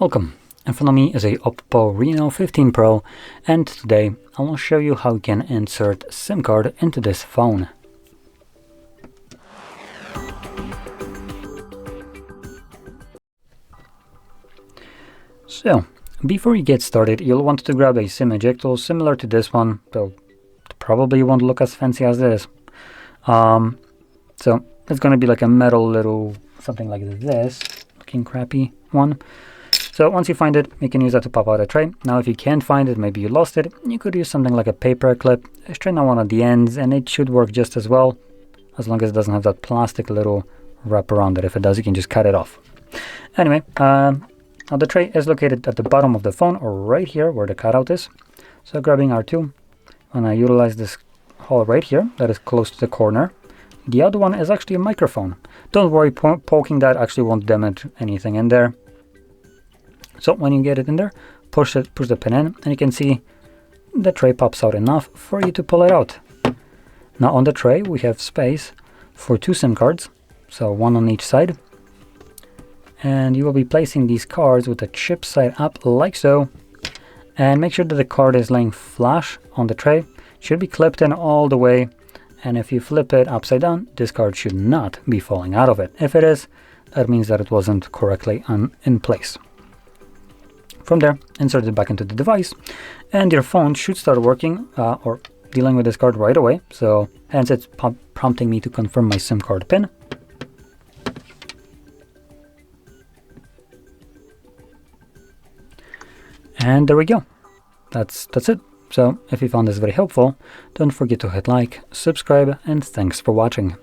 Welcome. In front of me is a OPPO Reno15 Pro, and today I will show you how you can insert SIM card into this phone. So, before you get started, you'll want to grab a SIM ejector similar to this one, though it probably won't look as fancy as this. So it's going to be like a metal little something like this, looking crappy one. So once you find it, you can use that to pop out a tray. Now if you can't find it, maybe you lost it, you could use something like a paper clip, straighten out one of the ends, and it should work just as well, as long as it doesn't have that plastic little wrap around it. If it does, you can just cut it off. Anyway, now the tray is located at the bottom of the phone, or right here where the cutout is. So grabbing our two, and I utilize this hole right here that is close to the corner. The other one is actually a microphone. Don't worry, poking that actually won't damage anything in there. So when you get it in there, push the pin in, and you can see the tray pops out enough for you to pull it out. Now on the tray we have space for two SIM cards, so one on each side. And you will be placing these cards with the chip side up like so. And make sure that the card is laying flush on the tray. It should be clipped in all the way. And if you flip it upside down, this card should not be falling out of it. If it is, that means that it wasn't correctly in place. From there, insert it back into the device, and your phone should start working or dealing with this card right away. So hence it's prompting me to confirm my SIM card pin. And there we go. That's it. So if you found this very helpful, don't forget to hit like, subscribe, and thanks for watching.